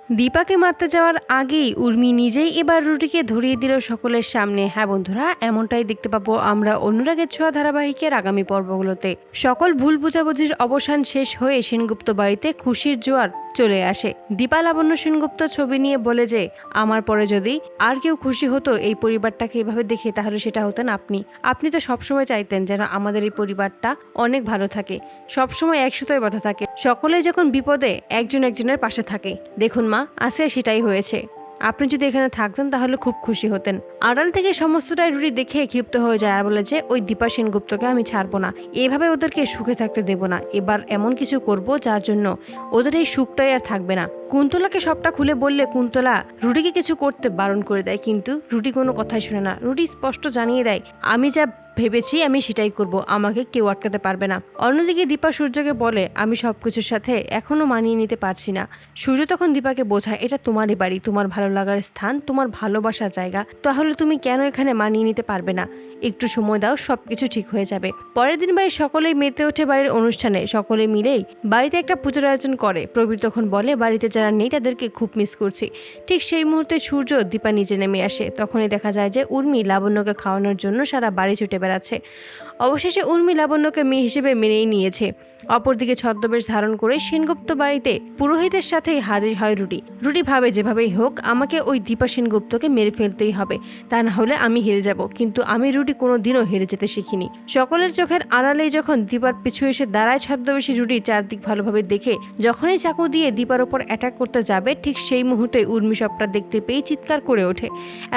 দীপাকে মারতে যাওয়ার আগেই উর্মি নিজেই এবার রুটিকে ধরিয়ে দিল সকলের সামনে। হ্যাঁ বন্ধুরা, এমনটাই দেখতে পাবো আমরা অনুরাগের ছোঁয়া ধারাবাহিকের আগামী পর্বগুলোতে। সকল ভুল বোঝাবুঝির অবসান শেষ হয়ে সেনগুপ্ত বাড়িতে খুশির জোয়ার চলে আসে। দীপা লাবণ্য সেনগুপ্ত ছবি নিয়ে বলে যে, আমার পরে যদি আর কেউ খুশি হতো এই পরিবারটাকে এভাবে দেখে, তাহলে সেটা হতেন আপনি। আপনি তো সবসময় চাইতেন যেন আমাদের এই পরিবারটা অনেক ভালো থাকে, সবসময় একসাথে বাঁধা থাকে, সকলেই যখন বিপদে একজন একজনের পাশে থাকে। দেখুন মা, আজকে সেটাই হয়েছে। আপনি যদি এখানে থাকতেন তাহলে খুব খুশি হতেন। আড়াল থেকে সমস্তটাই রুটি দেখে ক্ষিপ্ত হয়ে যায় আর বলে যে, ওই দীপা সেনগুপ্তকে আমি ছাড়বো না, এভাবে ওদেরকে সুখে থাকতে দেব না। এবার এমন কিছু করব যার জন্য ওদের এই সুখটাই আর থাকবে না। কুন্তলাকে সবটা খুলে বললে কুন্তলা রুটিকে কিছু করতে বারণ করে দেয়, কিন্তু রুটি কোনো কথাই শুনে না। রুটি স্পষ্ট জানিয়ে দেয়, আমি যা ভেবেছি আমি সেটাই করব, আমাকে কেউ আটকাতে পারবে না। অন্যদিকে দীপা সূর্যকে বলে, আমি সবকিছুর সাথে এখনো মানিয়ে নিতে পারছি না। সূর্য তখন দীপাকে বোঝায়, এটা তোমারই বাড়ি, তোমার ভালো লাগার স্থান, তোমার ভালোবাসার জায়গা, তাহলে তুমি কেন এখানে মানিয়ে নিতে পারবে না? একটু সময় দাও, সবকিছু ঠিক হয়ে যাবে। পরের দিন বাড়ির সকলেই মেতে ওঠে বাড়ির অনুষ্ঠানে। সকলে মিলেই বাড়িতে একটা পুজোর আয়োজন করে। প্রবীর তখন বলে, বাড়িতে যারা নেই তাদেরকে খুব মিস করছি। ঠিক সেই মুহূর্তে সূর্য দীপা নিচে নেমে আসে। তখনই দেখা যায় যে উর্মি লাবণ্যকে খাওয়ানোর জন্য সারা বাড়ি ছুটে বেড়াচ্ছে। অবশেষে উর্মি লাবণ্যকে মেয়ে হিসেবে মেনেই নিয়েছে। অপরদিকে ছদ্মবেশ ধারণ করে সেনগুপ্ত বাড়িতে পুরোহিতের সাথেই হাজির হয় রুটি। রুটি ভাবে, যেভাবেই হোক আমাকে ওই দীপা সেনগুপ্তকে মেরে ফেলতেই হবে, তা না হলে আমি হেরে যাব। কিন্তু আমি রুটি কোনোদিনও হেরে যেতে শিখিনি। সকলের চোখের আড়ালেই যখন দীপার পিছু এসে দাঁড়ায় ছদ্মবেশী রুটি, চারদিক ভালোভাবে দেখে যখনই চাকু দিয়ে দীপার ওপর অ্যাটাক করতে যাবে, ঠিক সেই মুহূর্তে উর্মি সবটা দেখতে পেয়ে চিৎকার করে ওঠে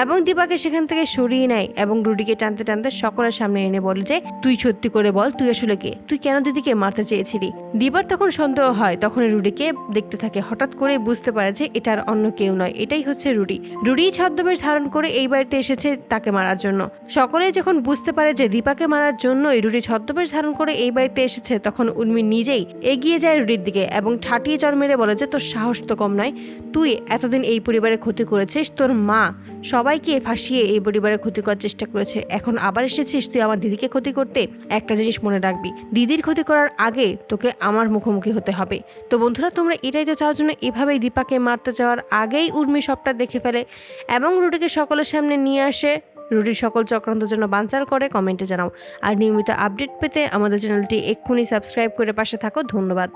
এবং দীপাকে সেখান থেকে সরিয়ে নেয় এবং রুটিকে টানতে টানতে সকলের সামনে এনে বলে যে, তুই সত্যি করে বল, তুই আসলে কে? তুই কেন দিদিকে মারতে চেয়েছিলি? দীপার তখন সন্দেহ হয়। তখন রুটিকে দেখতে থাকে। হঠাৎ করে বুঝতে পারে যে এটা আর অন্য কেউ নয়, এটাই হচ্ছে রুটি। রুটি ছদ্মবেশ ধারণ করে এই বাড়িতে এসেছে তাকে মারার জন্য। সকলেই যখন বুঝতে পারে যে দীপাকে মারার জন্যই রুটি ছদ্মবেশ ধারণ করে এই বাড়িতে এসেছে, তখন উর্মি নিজেই এগিয়ে যায় রুটির দিকে এবং ঠাটিয়ে চড় মেরে বলে যে, তোর সাহস তো কম নয়, তুই এতদিন এই পরিবারের ক্ষতি করেছিস, তোর মা সবাইকে ফাঁসিয়ে এই পরিবারের ক্ষতি করার চেষ্টা করেছে, এখন আবার এসেছিস তুই আমার দিদিকে ক্ষতি করতে। একটা জিনিস মনে রাখবি, দিদির ক্ষতি করার আগে তোকে আমার মুখোমুখি হতে হবে। তো বন্ধুরা, তোমরা এটাই তো চাওয়ার জন্য এভাবেই দীপাকে মারতে যাওয়ার আগেই উর্মি সবটা দেখে ফেলে এবং রুটিকে সকলের সামনে নিয়ে আসে। রুটির সকল চক্রান্ত যেন বানচাল করে কমেন্টে জানাও। আর নিয়মিত আপডেট পেতে আমাদের চ্যানেলটি এক্ষুনি সাবস্ক্রাইব করে পাশে থাকো। ধন্যবাদ।